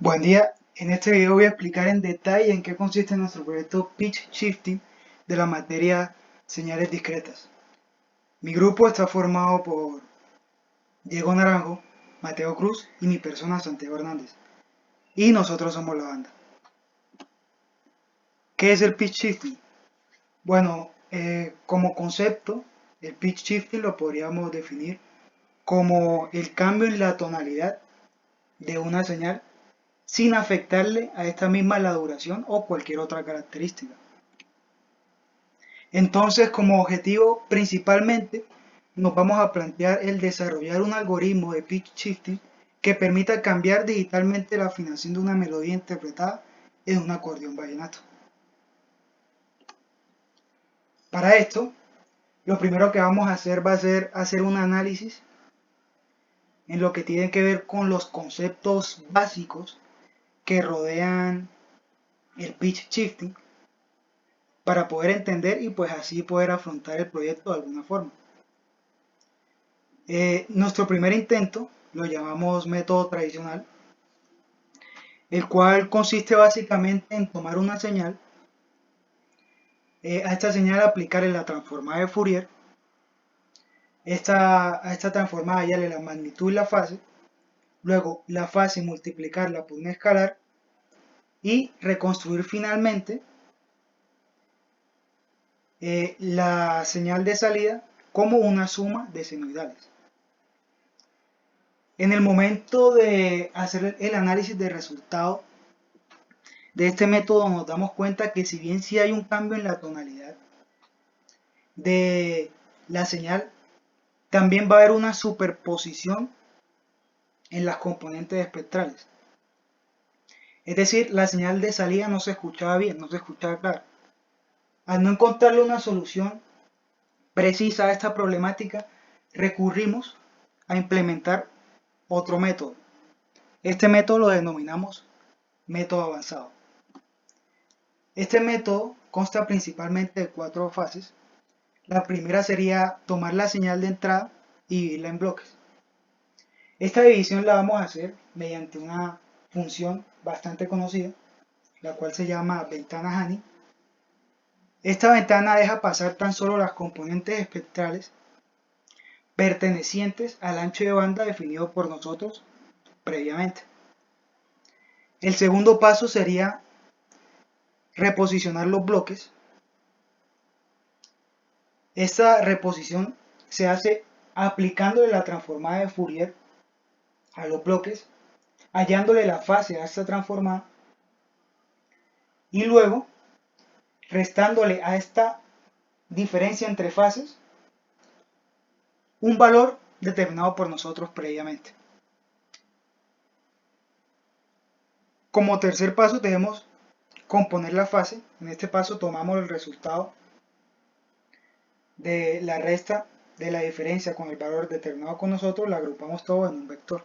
Buen día, en este video voy a explicar en detalle en qué consiste nuestro proyecto Pitch Shifting de la materia señales discretas. Mi grupo está formado por Diego Naranjo, Mateo Cruz y mi persona Santiago Hernández. Y nosotros somos la banda. ¿Qué es el Pitch Shifting? Bueno, como concepto, el Pitch Shifting lo podríamos definir como el cambio en la tonalidad de una señal sin afectarle a esta misma la duración o cualquier otra característica. Entonces, como objetivo, principalmente nos vamos a plantear el desarrollar un algoritmo de pitch shifting que permita cambiar digitalmente la afinación de una melodía interpretada en un acordeón vallenato. Para esto, lo primero que vamos a hacer va a ser hacer un análisis en lo que tiene que ver con los conceptos básicos que rodean el pitch shifting para poder entender y pues así poder afrontar el proyecto de alguna forma. Nuestro primer intento lo llamamos método tradicional, el cual consiste básicamente en tomar una señal, a esta señal aplicarle la transformada de Fourier, a esta transformada hallarle la magnitud y la fase, luego la fase multiplicarla por un escalar y reconstruir finalmente la señal de salida como una suma de senoidales. En el momento de hacer el análisis de resultado de este método nos damos cuenta que si bien sí hay un cambio en la tonalidad de la señal, también va a haber una superposición en las componentes espectrales. Es decir, la señal de salida no se escuchaba bien, no se escuchaba claro. Al no encontrarle una solución precisa a esta problemática, recurrimos a implementar otro método. Este método lo denominamos método avanzado. Este método consta principalmente de 4 fases. La primera sería tomar la señal de entrada y dividirla en bloques. Esta división la vamos a hacer mediante una función bastante conocida, la cual se llama ventana Haney. Esta ventana deja pasar tan solo las componentes espectrales pertenecientes al ancho de banda definido por nosotros previamente. El segundo paso sería reposicionar los bloques. Esta reposición se hace aplicándole la transformada de Fourier a los bloques, hallándole la fase a esta transformada y luego restándole a esta diferencia entre fases un valor determinado por nosotros previamente. Como tercer paso debemos componer la fase. En este paso tomamos el resultado de la resta de la diferencia con el valor determinado con nosotros, la agrupamos todo en un vector.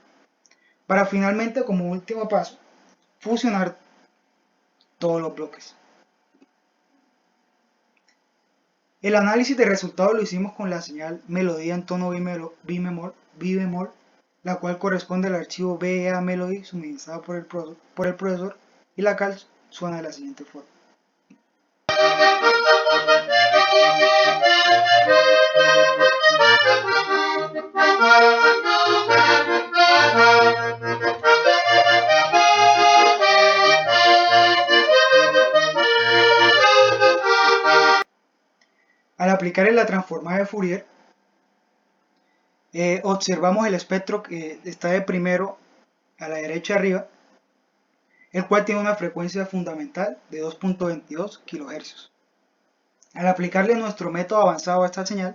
Para finalmente, como último paso, fusionar todos los bloques. El análisis de resultados lo hicimos con la señal melodía en tono bemol, la cual corresponde al archivo BEA Melody suministrado por el profesor, y la cual suena de la siguiente forma. Al aplicar en la transformada de Fourier, observamos el espectro que está de primero a la derecha arriba, el cual tiene una frecuencia fundamental de 2.22 kHz. Al aplicarle nuestro método avanzado a esta señal,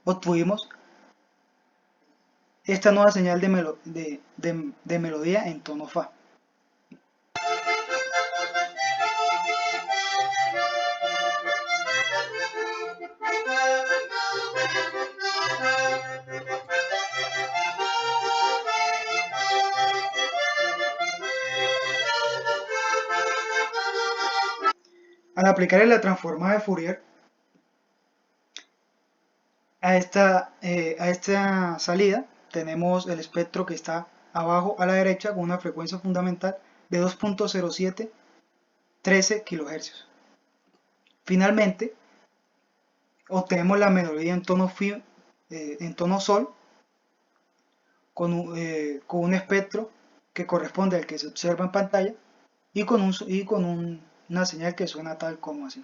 obtuvimos esta nueva señal de melodía en tono Fa. Al aplicarle la transformada de Fourier a esta salida, tenemos el espectro que está abajo a la derecha con una frecuencia fundamental de 2.07 13 kHz. Finalmente, obtenemos la melodía en tono sol con un espectro que corresponde al que se observa en pantalla y con una señal que suena tal como así.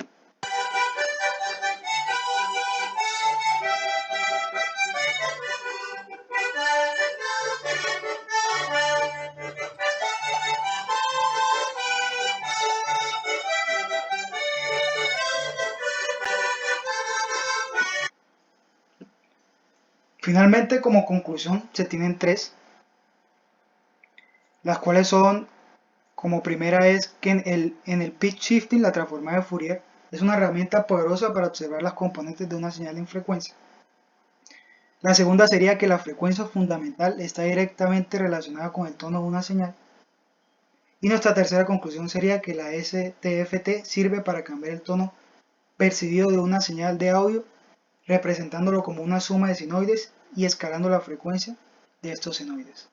Finalmente, como conclusión, se tienen tres, las cuales son, como primera es que en el pitch shifting, la transformada de Fourier, es una herramienta poderosa para observar las componentes de una señal en frecuencia. La segunda sería que la frecuencia fundamental está directamente relacionada con el tono de una señal. Y nuestra tercera conclusión sería que la STFT sirve para cambiar el tono percibido de una señal de audio, representándolo como una suma de senoides y escalando la frecuencia de estos senoides.